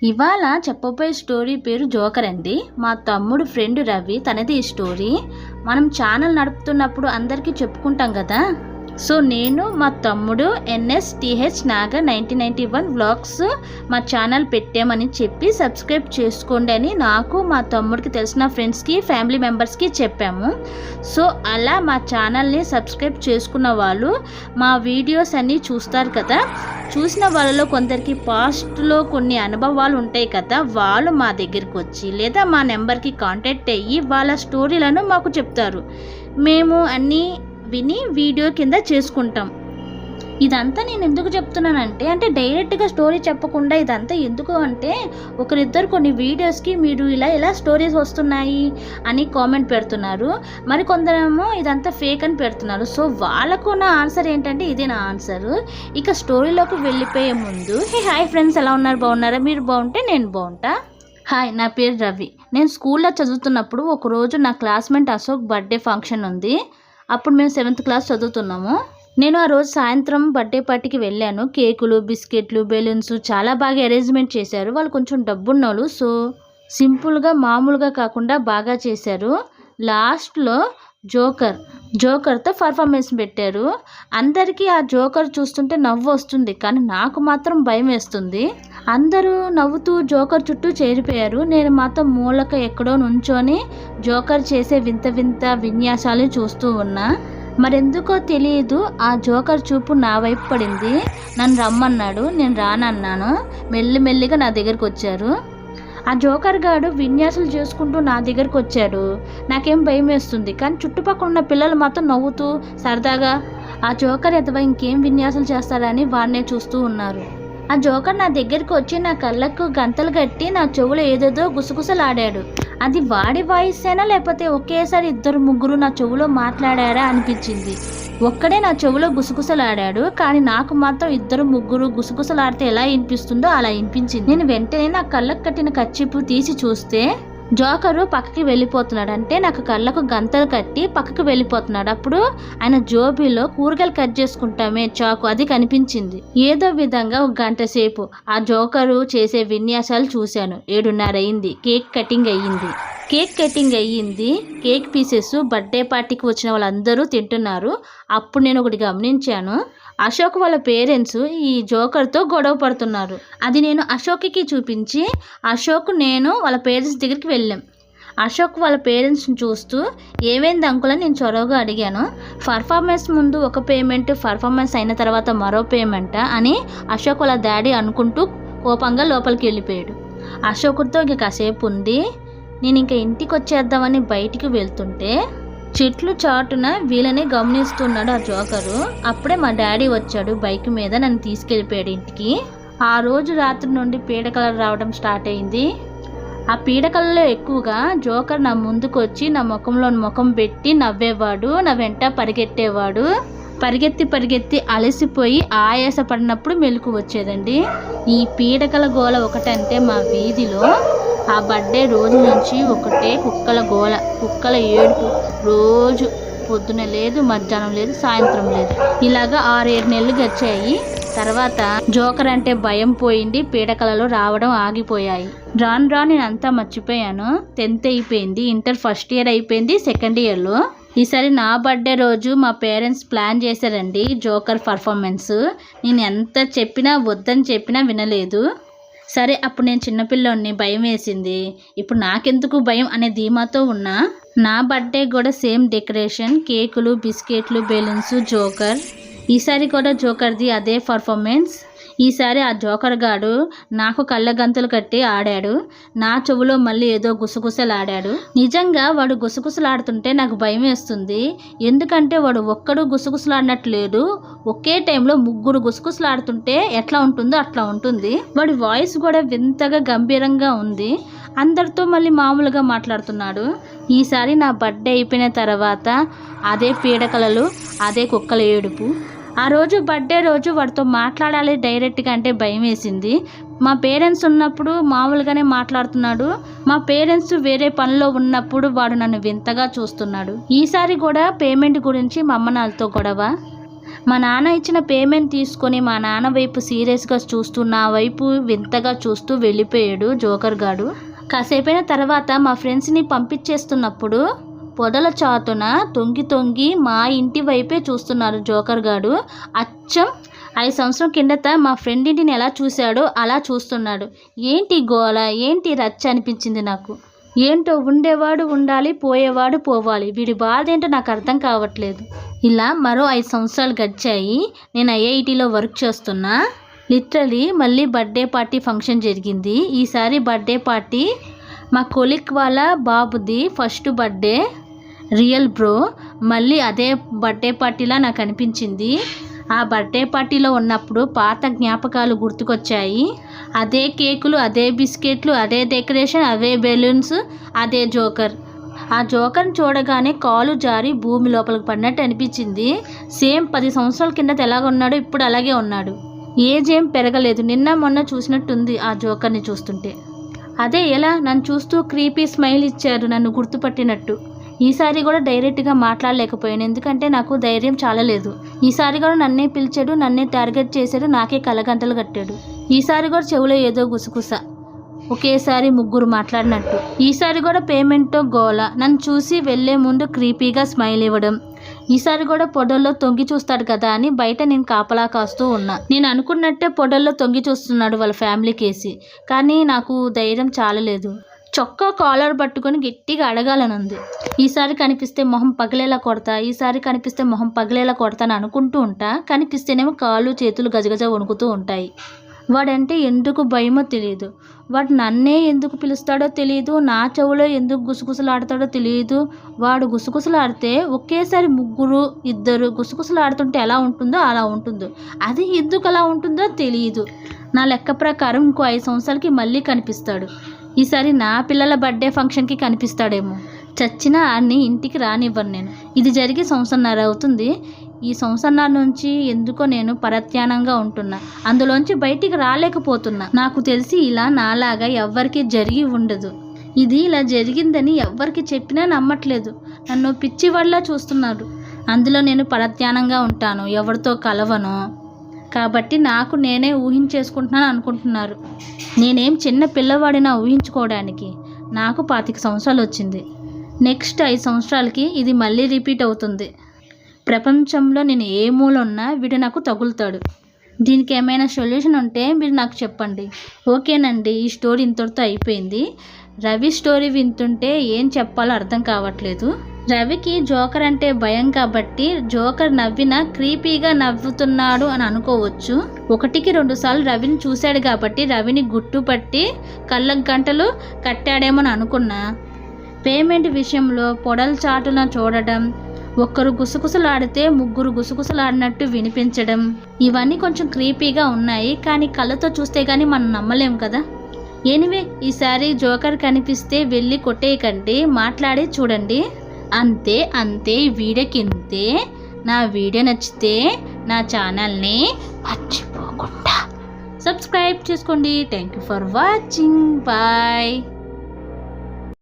ఇవాళ చెప్పబోయే స్టోరీ పేరు జోకర్ అండి. మా తమ్ముడు ఫ్రెండ్ రవి తనది ఈ స్టోరీ. మనం ఛానల్ నడుపుతున్నప్పుడు అందరికీ చెప్పుకుంటాం కదా. సో నేను మా తమ్ముడు NSTH నాగర్ 1991 వ్లాగ్స్ మా ఛానల్ పెట్టామని చెప్పి సబ్స్క్రైబ్ చేసుకోండి అని నాకు మా తమ్ముడికి తెలిసిన ఫ్రెండ్స్కి ఫ్యామిలీ మెంబర్స్కి చెప్పాము. సో అలా మా ఛానల్ని సబ్స్క్రైబ్ చేసుకున్న వాళ్ళు మా వీడియోస్ అన్నీ చూస్తారు కదా. చూసిన వాళ్ళలో కొందరికి పాస్ట్లో కొన్ని అనుభవాలు ఉంటాయి కదా, వాళ్ళు మా దగ్గరికి వచ్చి లేదా మా నెంబర్కి కాంటాక్ట్ అయ్యి వాళ్ళ స్టోరీలను మాకు చెప్తారు. మేము అన్నీ విని వీడియో కింద చేసుకుంటాం. ఇదంతా నేను ఎందుకు చెప్తున్నానంటే డైరెక్ట్గా స్టోరీ చెప్పకుండా ఇదంతా ఎందుకు అంటే ఒకరిద్దరు కొన్ని వీడియోస్కి మీరు ఇలా స్టోరీస్ వస్తున్నాయి అని కామెంట్ పెడుతున్నారు, మరి కొందరేమో ఇదంతా ఫేక్ అని పెడుతున్నారు. సో వాళ్ళకు నా ఆన్సర్ ఏంటంటే ఇదే నా ఆన్సర్. ఇక స్టోరీలోకి వెళ్ళిపోయే ముందు హాయ్ ఫ్రెండ్స్, ఎలా ఉన్నారు? బాగున్నారా? మీరు బాగుంటే నేను బాగుంటా. హాయ్, నా పేరు రవి. నేను స్కూల్లో చదువుతున్నప్పుడు ఒకరోజు నా క్లాస్మేట్ అశోక్ బర్త్డే ఫంక్షన్ ఉంది. అప్పుడు మేము 7th క్లాస్ చదువుతున్నాము. నేను ఆ రోజు సాయంత్రం బర్త్డే పార్టీకి వెళ్ళాను. కేకులు, బిస్కెట్లు, బెలూన్స్ చాలా బాగా అరేంజ్మెంట్ చేశారు. వాళ్ళు కొంచెం డబ్బున్నోళ్ళు, సో సింపుల్గా మామూలుగా కాకుండా బాగా చేశారు. లాస్ట్లో జోకర్తో పర్ఫార్మెన్స్ పెట్టారు. అందరికీ ఆ జోకర్ చూస్తుంటే నవ్వు వస్తుంది, కానీ నాకు మాత్రం భయం వేస్తుంది. అందరూ నవ్వుతూ జోకర్ చుట్టూ చేరిపోయారు. నేను మాత్రం మూలక ఎక్కడో నుంచొని జోకర్ చేసే వింత వింత విన్యాసాలు చూస్తూ ఉన్నా. మరెందుకో తెలియదు ఆ జోకర్ చూపు నా వైపు పడింది. నన్ను రమ్మన్నాడు. నేను రానన్నాను. మెల్లిమెల్లిగా నా దగ్గరకు వచ్చారు. ఆ జోకర్ గాడు విన్యాసాలు చేసుకుంటూ నా దగ్గరకు వచ్చాడు. నాకేం భయం వేస్తుంది, కానీ చుట్టుపక్కల ఉన్న పిల్లలు మాత్రం నవ్వుతూ సరదాగా ఆ జోకర్ ఎదవ ఇంకేం విన్యాసాలు చేస్తారని వాడినే చూస్తూ ఉన్నారు. ఆ జోకర్ నా దగ్గరికి వచ్చి నా కళ్ళకు గంతలు కట్టి నా చెవులో ఏదేదో గుసగుసలాడాడు. అది వాడి వాయిసేనా లేకపోతే ఒకేసారి 2-3 నా చెవులో మాట్లాడారా అనిపించింది. ఒక్కడే నా చెవులో గుసగుసలాడాడు, కానీ నాకు మాత్రం 2-3 గుసగుసలాడితే ఎలా వినిపిస్తుందో అలా వినిపించింది. నేను వెంటనే నా కళ్ళకు కట్టిన కచ్చిపు తీసి చూస్తే జోకరు పక్కకి వెళ్ళిపోతున్నాడు. అంటే నాకు కళ్ళకు గంతలు కట్టి పక్కకి వెళ్ళిపోతున్నాడు. అప్పుడు ఆయన జోబీలో కూరగాయలు కట్ చేసుకుంటామే చాకు, అది కనిపించింది. ఏదో విధంగా 1 గంట సేపు ఆ జోకరు చేసే విన్యాసాలు చూశాను. 7:30 అయింది. కేక్ కటింగ్ అయ్యింది. కేక్ పీసెస్ బర్త్డే పార్టీకి వచ్చిన వాళ్ళందరూ తింటున్నారు. అప్పుడు నేను ఒకటి గమనించాను. అశోక్ వాళ్ళ పేరెంట్స్ ఈ జోకర్తో గొడవ పడుతున్నారు. అది నేను అశోక్కి చూపించి అశోక్ నేను వాళ్ళ పేరెంట్స్ దగ్గరికి వెళ్ళాం. అశోక్ వాళ్ళ పేరెంట్స్ని చూస్తూ ఏమైంది అంకుల్ అని నేను చొరవగా అడిగాను. పర్ఫార్మెన్స్ ముందు ఒక పేమెంట్, పర్ఫార్మెన్స్ అయిన తర్వాత మరో పేమెంటా అని అశోక్ వాళ్ళ డాడీ అనుకుంటూ కోపంగా లోపలికి వెళ్ళిపోయాడు. అశోక్తో ఇక కాసేపు ఉండి నేను ఇంకా ఇంటికి వచ్చేద్దామని బయటికి వెళ్తుంటే చెట్లు చాటున వీళ్ళని గమనిస్తున్నాడు ఆ జోకరు. అప్పుడే మా డాడీ వచ్చాడు బైక్ మీద, నన్ను తీసుకెళ్ళిపోయాడు ఇంటికి. ఆ రోజు రాత్రి నుండి పీడకలలు రావడం స్టార్ట్ అయింది. ఆ పీడకలలో ఎక్కువగా జోకర్ నా ముందుకు వచ్చి నా ముఖంలో ముఖం పెట్టి నవ్వేవాడు, నా వెంట పరిగెట్టేవాడు. పరిగెత్తి అలసిపోయి ఆయాసపడినప్పుడు మెలకు వచ్చేదండి. ఈ పీడకల గోల ఒకటంటే మా వీధిలో ఆ బర్త్డే రోజు నుంచి ఒకటే కుక్కల గోల, కుక్కల ఏడుపు. రోజు పొద్దున లేదు, మధ్యాహ్నం లేదు, సాయంత్రం లేదు. ఇలాగా 6-7 నెలలు గడిచాయి. తర్వాత జోకర్ అంటే భయం పోయింది, పీడకలలో రావడం ఆగిపోయాయి. రాను నేను అంతా మర్చిపోయాను. 10th అయిపోయింది, ఇంటర్ ఫస్ట్ ఇయర్ అయిపోయింది, సెకండ్ ఇయర్లో. ఈసారి నా బర్త్డే రోజు మా పేరెంట్స్ ప్లాన్ చేశారండి జోకర్ పర్ఫార్మెన్స్. నేను ఎంత చెప్పినా వద్దని చెప్పినా వినలేదు. సరే, అప్పుడు నేను చిన్నపిల్లోని, భయం వేసింది. ఇప్పుడు నాకెందుకు భయం అనే ధీమాతో ఉన్నా. నా బర్త్డే కూడా సేమ్ డెకరేషన్, కేకులు, బిస్కెట్లు, బెలూన్స్, జోకర్. ఈసారి కూడా జోకర్ది అదే పర్ఫార్మెన్స్. ఈసారి ఆ జోకర్ గాడు నాకు కళ్ళ గంతులు కట్టి ఆడాడు. నా చెవులో మళ్ళీ ఏదో గుసగుసలాడాడు. నిజంగా వాడు గుసగుసలాడుతుంటే నాకు భయం వేస్తుంది. ఎందుకంటే వాడు ఒక్కడు గుసగుసలాడినట్లేదు, ఒకే టైంలో 3 గుసగుసలాడుతుంటే ఎట్లా ఉంటుందో అట్లా ఉంటుంది. వాడి వాయిస్ కూడా వింతగా గంభీరంగా ఉంది. అందరితో మళ్ళీ మామూలుగా మాట్లాడుతున్నాడు. ఈసారి నా బర్త్డే అయిపోయిన తర్వాత అదే పీడకలలు, అదే కుక్కల ఏడుపు. ఆ రోజు బర్త్డే రోజు వాడితో మాట్లాడాలి డైరెక్ట్గా అంటే భయం వేసింది. మా పేరెంట్స్ ఉన్నప్పుడు మామూలుగానే మాట్లాడుతున్నాడు. మా పేరెంట్స్ వేరే పనిలో ఉన్నప్పుడు వాడు నన్ను వింతగా చూస్తున్నాడు. ఈసారి కూడా పేమెంట్ గురించి మా అమ్మ నాన్నతో గొడవ. మా నాన్న ఇచ్చిన పేమెంట్ తీసుకొని మా నాన్న వైపు సీరియస్గా చూస్తూ నా వైపు వింతగా చూస్తూ వెళ్ళిపోయాడు జోకర్ గాడు. కాసేపైన తర్వాత మా ఫ్రెండ్స్ని పంపించేస్తున్నప్పుడు పొదల చాటున తొంగి తొంగి మా ఇంటి వైపే చూస్తున్నారు జోకర్ గాడు. అచ్చం 5 సంవత్సరం కిందట మా ఫ్రెండ్ ఇంటిని ఎలా చూశాడో అలా చూస్తున్నాడు. ఏంటి గోల, ఏంటి రచ్చ అనిపించింది నాకు. ఏంటో ఉండేవాడు ఉండాలి, పోయేవాడు పోవాలి, వీడి బాధ ఏంటో నాకు అర్థం కావట్లేదు. ఇలా మరో 5 సంవత్సరాలు గడిచాయి. నేను ఐఐటిలో వర్క్ చేస్తున్నా. లిటరలీ మళ్ళీ బర్త్డే పార్టీ ఫంక్షన్ జరిగింది. ఈసారి బర్త్డే పార్టీ మా కొలిక్ వాళ్ళ బాబుది ఫస్ట్ బర్త్డే. Real bro. మళ్ళీ అదే బర్త్డే పార్టీలా నాకు అనిపించింది. ఆ బర్త్డే పార్టీలో ఉన్నప్పుడు పాత జ్ఞాపకాలు గుర్తుకొచ్చాయి. అదే కేకులు, అదే బిస్కెట్లు, అదే డెకరేషన్, అవే బెలూన్స్, అదే జోకర్. ఆ జోకర్ని చూడగానే కాలు జారి భూమి లోపలికి పడినట్టు అనిపించింది. సేమ్ 10 సంవత్సరాల కిందట ఎలాగ ఉన్నాడో ఇప్పుడు అలాగే ఉన్నాడు. ఏజ్ ఏం పెరగలేదు. నిన్న మొన్న చూసినట్టుంది ఆ జోకర్ని చూస్తుంటే. అదే ఎలా నన్ను చూస్తూ క్రీపీ స్మైల్ ఇచ్చారు నన్ను గుర్తుపట్టినట్టు. ఈసారి కూడా డైరెక్ట్గా మాట్లాడలేకపోయాను, ఎందుకంటే నాకు ధైర్యం చాలా లేదు. ఈసారి కూడా నన్నే పిలిచాడు, నన్నే టార్గెట్ చేశాడు, నాకే కలగంటలు కట్టాడు. ఈసారి కూడా చెవులో ఏదో గుసగుస, ఒకేసారి 3 మాట్లాడినట్టు. ఈసారి కూడా పేమెంట్తో గోల, నన్ను చూసి వెళ్లే ముందు క్రీపీగా స్మైల్ ఇవ్వడం. ఈసారి కూడా పొడల్లో తొంగి చూస్తాడు కదా అని బయట నేను కాపలా కాస్తూ ఉన్నా. నేను అనుకున్నట్టే పొడల్లో తొంగి చూస్తున్నాడు వాళ్ళ ఫ్యామిలీ కేసి. కానీ నాకు ధైర్యం చాలలేదు. చొక్కా కాలర్ పట్టుకొని గట్టిగా అడగాలనుంది. ఈసారి కనిపిస్తే మొహం పగిలేలా కొడతా, ఈసారి కనిపిస్తే మొహం పగిలేలా కొడతా అని అనుకుంటూ ఉంటా. కనిపిస్తేనేమో కాళ్ళు చేతులు గజగజ వణుకుతూ ఉంటాయి. వాడంటే ఎందుకు భయమో తెలియదు. వాడు నన్నే ఎందుకు పిలుస్తాడో తెలియదు, నా చెవులో ఎందుకు గుసగుసలాడతాడో తెలియదు. వాడు గుసగుసలాడితే ఒకేసారి 3, 2 గుసగుసలాడుతుంటే ఎలా ఉంటుందో అలా ఉంటుందో. అది ఎందుకు అలా ఉంటుందో తెలియదు. నా లెక్క ప్రకారం ఇంకో 5 సంవత్సరాలకి మళ్ళీ కనిపిస్తాడు. ఈసారి నా పిల్లల బర్త్డే ఫంక్షన్కి కనిపిస్తాడేమో. చచ్చినా ఆడిని ఇంటికి రానివ్వను నేను. ఇది జరిగి 1.5 సంవత్సరం అవుతుంది. ఈ 1.5 సంవత్సరం నుంచి ఎందుకో నేను పరధ్యానంగా ఉంటున్నా. అందులోంచి బయటికి రాలేకపోతున్నా. నాకు తెలిసి ఇలా నాలాగా ఎవ్వరికీ జరిగి ఉండదు. ఇది ఇలా జరిగిందని ఎవ్వరికి చెప్పినా నమ్మట్లేదు. నన్ను పిచ్చివాడిలా చూస్తున్నారు. అందులో నేను పరధ్యానంగా ఉంటాను, ఎవరితో కలవను. కాబట్టి నాకు నేనే ఊహించేసుకుంటున్నాను అనుకుంటున్నారు. నేనేం చిన్న పిల్లవాడినా ఊహించుకోవడానికి. నాకు 25 సంవత్సరాలు వచ్చింది. నెక్స్ట్ 5 సంవత్సరాలకి ఇది మళ్ళీ రిపీట్ అవుతుంది. ప్రపంచంలో నేను ఏ మూల ఉన్నా వీడు నాకు తగులుతాడు. దీనికి ఏమైనా సొల్యూషన్ ఉంటే మీరు నాకు చెప్పండి. ఓకేనండి, ఈ స్టోరీ ఇంతటితో అయిపోయింది. రవి స్టోరీ వింటుంటే ఏం చెప్పాలో అర్థం కావట్లేదు. రవికి జోకర్ అంటే భయం కాబట్టి జోకర్ నవ్వినా క్రీపీగా నవ్వుతున్నాడు అని అనుకోవచ్చు. 1కి 2 సార్లు రవిని చూశాడు కాబట్టి రవిని గుట్టుపట్టి కళ్ళకు గంటలు కట్టాడేమని అనుకున్నా. పేమెంట్ విషయంలో పొడల చాటున చూడడం, ఒక్కరు గుసగుసలాడితే 3 గుసగుసలాడినట్టు వినిపించడం, ఇవన్నీ కొంచెం క్రీపీగా ఉన్నాయి. కానీ కళ్ళతో చూస్తే కానీ మనం నమ్మలేం కదా. ఎనివే, ఈసారి జోకర్ కనిపిస్తే వెళ్ళి కొట్టేయకండి, మాట్లాడి చూడండి. అంతే ఈ వీడియోకి ఇంతే. నా వీడియో నచ్చితే నా ఛానల్ని మర్చిపోకుండా సబ్స్క్రైబ్ చేసుకోండి. Thank you for watching. Bye.